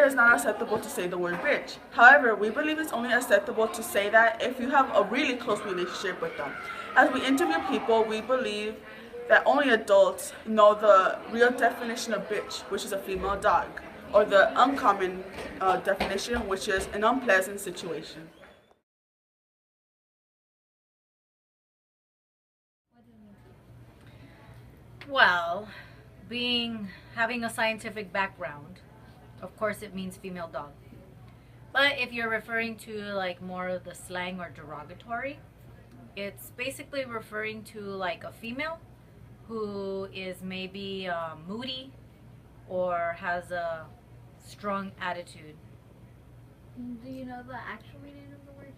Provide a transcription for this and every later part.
it is not acceptable to say the word bitch. However, we believe it's only acceptable to say that if you have a really close relationship with them. As we interview people, we believe that only adults know the real definition of bitch, which is a female dog, or the uncommon definition, which is an unpleasant situation. Well, having a scientific background, of course it means female dog. But if you're referring to like more of the slang or derogatory, it's basically referring to like a female who is maybe moody or has a strong attitude. Do you know the actual meaning of the word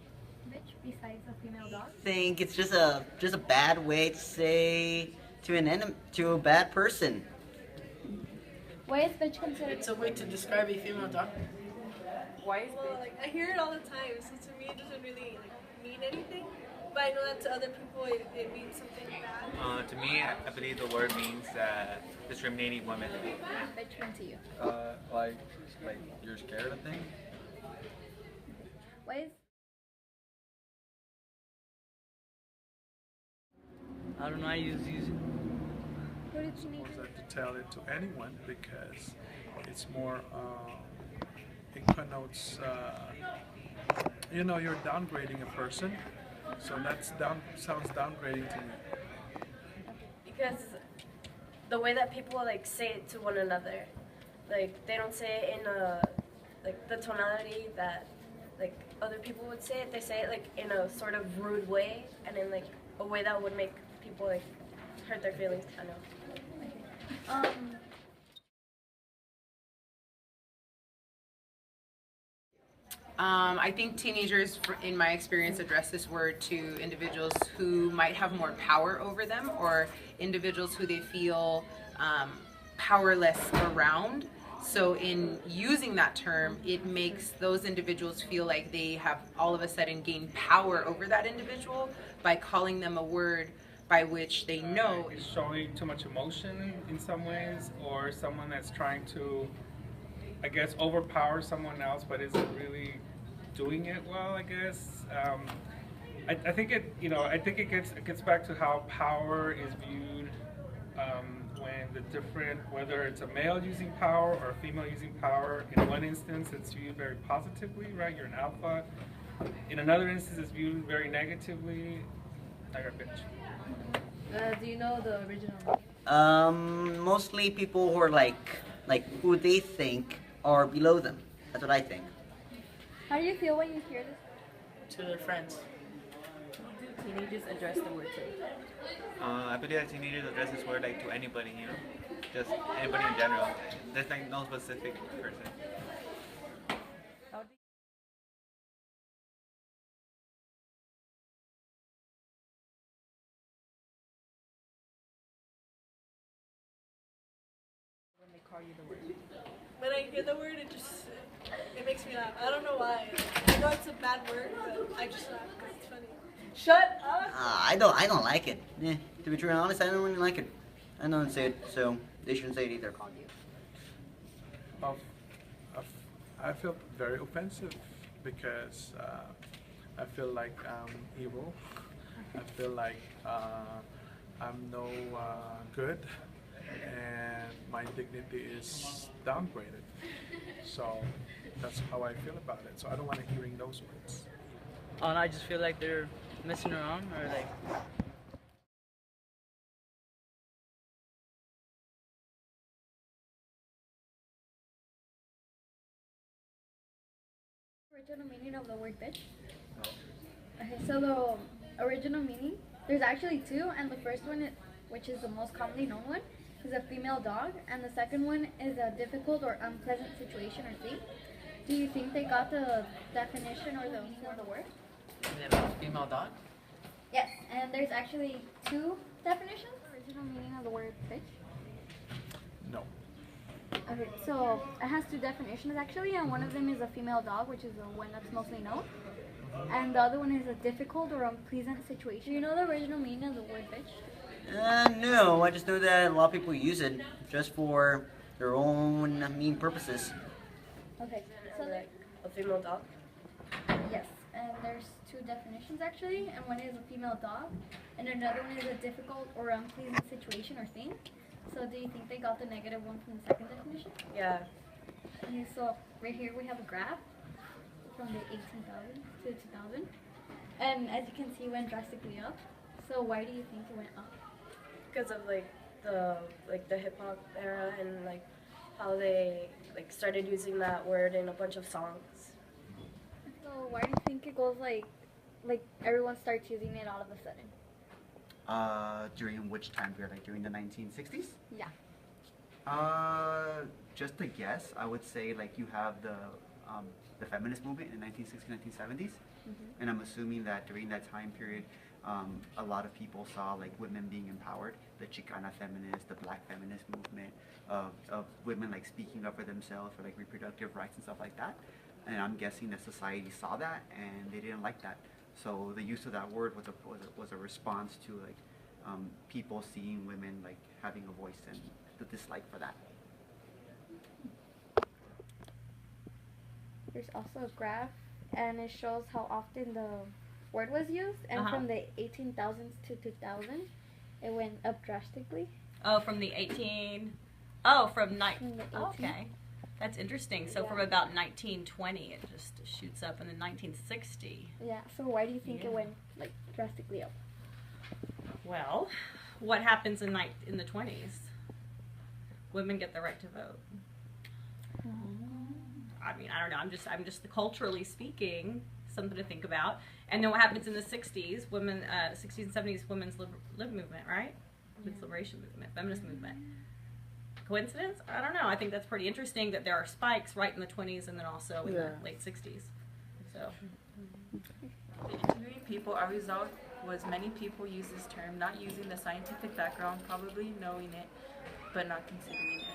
bitch besides a female dog? I think it's just a bad way to say to a bad person. Why is bitch considered? It's a way to describe a female dog. Why is Well, like I hear it all the time, so to me it doesn't really mean anything. But I know that to other people it means something bad. To me, I believe the word means discriminating women. Bitch mean to you? Like you're scared of things. Why is I don't know. I use what did you need? Was that to tell it to anyone because it's more it connotes you're downgrading a person, so sounds downgrading to me. Because the way that people like say it to one another, like they don't say it in a like the tonality that like other people would say it. They say it like in a sort of rude way and in like a way that would make people like hurt their feelings. I know. I think teenagers, in my experience, address this word to individuals who might have more power over them or individuals who they feel powerless around. So in using that term, it makes those individuals feel like they have all of a sudden gained power over that individual by calling them a word by which they know. It's showing too much emotion in some ways, or someone that's trying to, I guess, overpower someone else, but isn't really doing it well. I guess I think it gets back to how power is viewed when whether it's a male using power or a female using power. In one instance, it's viewed very positively, right? You're an alpha. In another instance, it's viewed very negatively. Like a bitch. Do you know the original? Mostly people who are like who they think are below them. That's what I think. How do you feel when you hear this? to their friends. Do teenagers address the word to? I believe that teenagers address this word like to anybody, just anybody in general. There's like no specific person. When they call you the word. When I hear the word, it makes me laugh. I don't know why. I know it's a bad word, but I just laugh because it's funny. Shut up! I don't like it. To be true and honest, I don't really like it. I don't say it, so they shouldn't say it either. I feel very offensive because I feel like I'm evil. I feel like I'm no good, and my dignity is downgraded. So that's how I feel about it. So I don't want to hearing those words. And I just feel like they're messing around or like. Original meaning of the word bitch? Okay, so the original meaning, there's actually two, and the first one, which is the most commonly known one, is a female dog, and the second one is a difficult or unpleasant situation or thing. Do you think they got the definition or the meaning of the word? Female dog? Yes, and there's actually two definitions. Original meaning of the word bitch? No. Okay, so it has two definitions actually, and one of them is a female dog, which is the one that's mostly known. And the other one is a difficult or unpleasant situation. Do you know the original meaning of the word bitch? No, I just know that a lot of people use it just for their own mean purposes. Okay, so like a female dog. yes, and there's two definitions actually, and one is a female dog, and another one is a difficult or unpleasing situation or thing. So do you think they got the negative one from the second definition? Yeah. Okay, so right here we have a graph from the 18,000 to 2000, and as you can see, it went drastically up. So why do you think it went up? Because of the hip hop era and like how they like started using that word in a bunch of songs. So why do you think it goes like everyone starts using it all of a sudden? During which time period? Like during the 1960s? Yeah. Just a guess, I would say like you have the feminist movement in the 1960s, 1970s, and I'm assuming that during that time period, a lot of people saw like women being empowered, the Chicana feminist, the Black feminist movement, of women like speaking up for themselves for like reproductive rights and stuff like that. And I'm guessing that society saw that and they didn't like that. So the use of that word was a response to like people seeing women like having a voice and the dislike for that. There's also a graph, and it shows how often the word was used, and from the 18,000s to 2000, it went up drastically. Oh, from the 18. From the 18. Okay, that's interesting. So from about 1920, it just shoots up, and then 1960. Yeah. So why do you think it went like drastically up? Well, what happens in the 20s? Women get the right to vote. I mean, I don't know. I'm just culturally speaking, something to think about. And then what happens in the 60s? 60s and 70s, women's lib movement, right? Women's liberation movement, feminist movement. Coincidence? I don't know. I think that's pretty interesting that there are spikes right in the 20s and then also in the late 60s. So. Interviewing people, our result was many people use this term, not using the scientific background, probably knowing it, but not considering it.